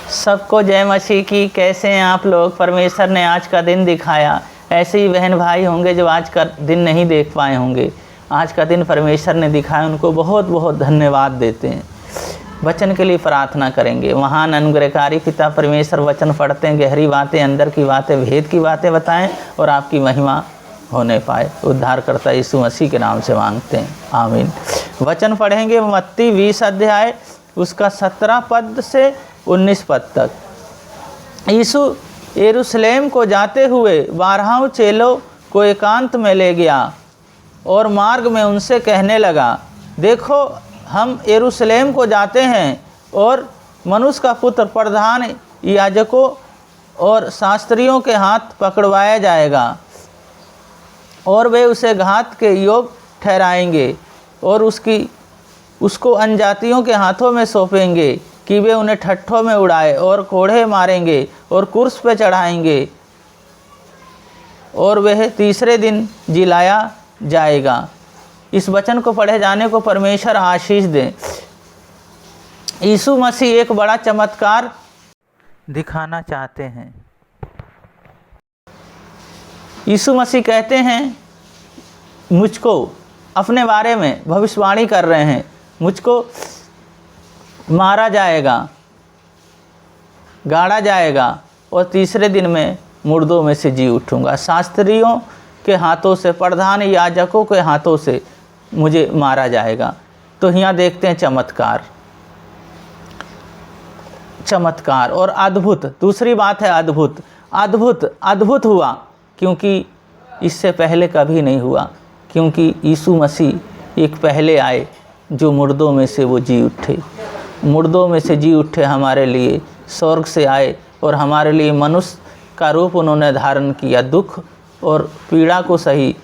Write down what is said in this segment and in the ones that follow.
सबको जय मसीह की। कैसे हैं आप लोग? परमेश्वर ने आज का दिन दिखाया। ऐसे ही बहन भाई होंगे जो आज का दिन नहीं देख पाए होंगे। आज का दिन परमेश्वर ने दिखाया, उनको बहुत बहुत धन्यवाद देते हैं। वचन के लिए प्रार्थना करेंगे। महान अनुग्रहकारी पिता परमेश्वर, वचन पढ़ते हैं, गहरी बातें, अंदर की बातें, भेद की बातें बताएं और आपकी महिमा होने पाए। उद्धारकर्ता यीशु मसीह के नाम से मांगते हैं, आमीन। वचन पढ़ेंगे मत्ती 20 अध्याय उसका 17 पद से 19 पद तक। यीशु यरूशलेम को जाते हुए 12 चेलों को एकांत में ले गया और मार्ग में उनसे कहने लगा, देखो हम यरूशलेम को जाते हैं और मनुष्य का पुत्र प्रधान याजकों और शास्त्रियों के हाथ पकड़वाया जाएगा और वे उसे घात के योग ठहराएंगे और उसको अन्यजातियों के हाथों में सौंपेंगे कि वे उन्हें ठट्ठों में उड़ाए और कोड़े मारेंगे और क्रूस पे चढ़ाएंगे और वह तीसरे दिन जिलाया जाएगा। इस वचन को पढ़े जाने को परमेश्वर आशीष दें। यीशु मसीह एक बड़ा चमत्कार दिखाना चाहते हैं। यीशु मसीह कहते हैं, मुझको अपने बारे में भविष्यवाणी कर रहे हैं, मुझको मारा जाएगा, गाड़ा जाएगा और तीसरे दिन में मुर्दों में से जी उठूँगा। शास्त्रियों के हाथों से, प्रधान याजकों के हाथों से मुझे मारा जाएगा। तो यहाँ देखते हैं चमत्कार और अद्भुत। दूसरी बात है अद्भुत हुआ, क्योंकि इससे पहले कभी नहीं हुआ। क्योंकि यीशु मसीह एक पहले आए जो मुर्दों में से वो जी उठे, मुर्दों में से जी उठे हमारे लिए, स्वर्ग से आए और हमारे लिए मनुष्य का रूप उन्होंने धारण किया, दुख और पीड़ा को सही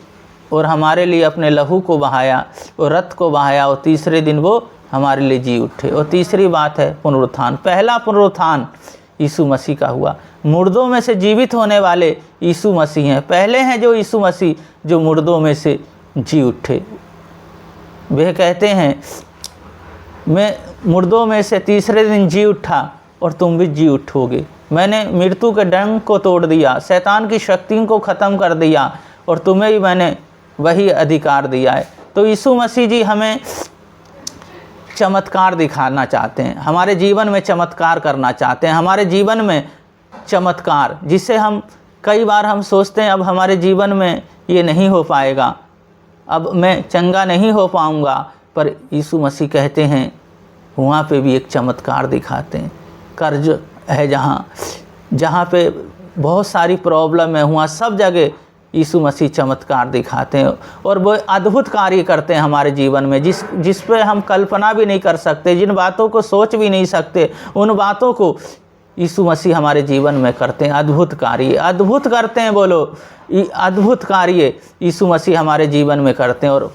और हमारे लिए अपने लहू को बहाया और रक्त को बहाया और तीसरे दिन वो हमारे लिए जी उठे। और तीसरी बात है पुनरुत्थान। पहला पुनरुत्थान यीशु मसीह का हुआ। मुर्दों में से जीवित होने वाले यीशु मसीह हैं। पहले हैं जो यीशु मसीह जो मुर्दों में से जी उठे। वह कहते हैं, मैं मुर्दों में से तीसरे दिन जी उठा और तुम भी जी उठोगे। मैंने मृत्यु के डंक को तोड़ दिया, शैतान की शक्तियों को ख़त्म कर दिया और तुम्हें भी मैंने वही अधिकार दिया है। तो यीशु मसीह जी हमें चमत्कार दिखाना चाहते हैं, हमारे जीवन में चमत्कार करना चाहते हैं। हमारे जीवन में चमत्कार जिसे हम कई बार हम सोचते हैं अब हमारे जीवन में ये नहीं हो पाएगा, अब मैं चंगा नहीं हो पाऊंगा, पर यीशु मसीह कहते हैं वहाँ पे भी एक चमत्कार दिखाते हैं। कर्ज है जहाँ पे बहुत सारी प्रॉब्लम है, वहाँ सब जगह यीशु मसीह चमत्कार दिखाते हैं और वो अद्भुत कार्य करते हैं हमारे जीवन में, जिस पे हम कल्पना भी नहीं कर सकते, जिन बातों को सोच भी नहीं सकते, उन बातों को यीशु मसीह हमारे जीवन में करते हैं। अद्भुत करते हैं, बोलो अद्भुत कार्य यीशु मसीह हमारे जीवन में करते हैं। और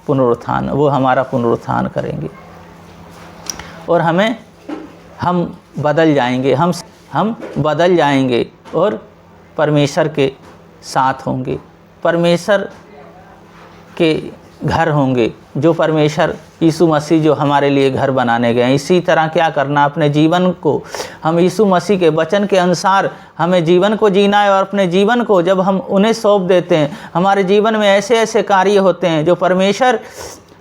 पुनरुत्थान, वो हमारा पुनरुत्थान करेंगे और हम बदल जाएंगे, हम बदल जाएंगे और परमेश्वर के साथ होंगे, परमेश्वर के घर होंगे, जो परमेश्वर यीशु मसीह जो हमारे लिए घर बनाने गए हैं। इसी तरह क्या करना, अपने जीवन को हम यीशु मसीह के वचन के अनुसार हमें जीवन को जीना है और अपने जीवन को जब हम उन्हें सौंप देते हैं, हमारे जीवन में ऐसे ऐसे कार्य होते हैं जो परमेश्वर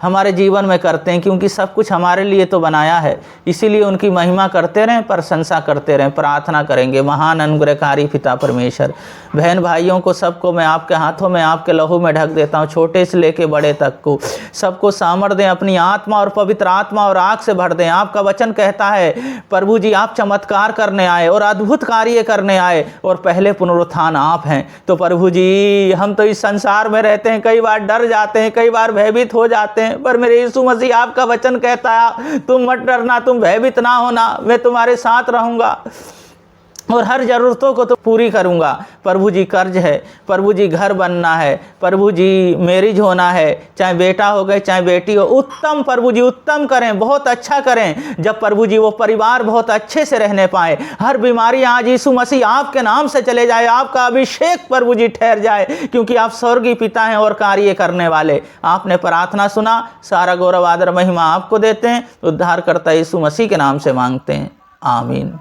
हमारे जीवन में करते हैं, क्योंकि सब कुछ हमारे लिए तो बनाया है। इसीलिए उनकी महिमा करते रहें, प्रशंसा करते रहें। प्रार्थना करेंगे। महान अनुग्रहकारी पिता परमेश्वर, बहन भाइयों को सबको मैं आपके हाथों में, आपके लहू में ढक देता हूँ, छोटे से लेके बड़े तक को सबको सामर्थ दें, अपनी आत्मा और पवित्र आत्मा और आग से भर दें। आपका वचन कहता है प्रभु जी आप चमत्कार करने आए और अद्भुत कार्य करने आए और पहले पुनरुत्थान आप हैं। तो प्रभु जी हम तो इस संसार में रहते हैं, कई बार डर जाते हैं, कई बार भयभीत हो जाते हैं, पर मेरे यीशु मसीह आपका वचन कहता है तुम मत डरना, तुम भयभीत ना होना, मैं तुम्हारे साथ रहूंगा और हर ज़रूरतों को तो पूरी करूंगा। प्रभु जी कर्ज है, प्रभु जी घर बनना है, प्रभु जी मैरिज होना है, चाहे बेटा हो गए चाहे बेटी हो, उत्तम प्रभु जी उत्तम करें, बहुत अच्छा करें, जब प्रभु जी वो परिवार बहुत अच्छे से रहने पाए। हर बीमारी आज यीशु मसीह आपके नाम से चले जाए, आपका अभिषेक प्रभु जी ठहर जाए, क्योंकि आप स्वर्गीय पिता हैं और कार्य करने वाले। आपने प्रार्थना सुना, सारा गौरव आदर महिमा आपको देते हैं। उद्धारकर्ता यीशु मसीह के नाम से मांगते हैं, आमीन।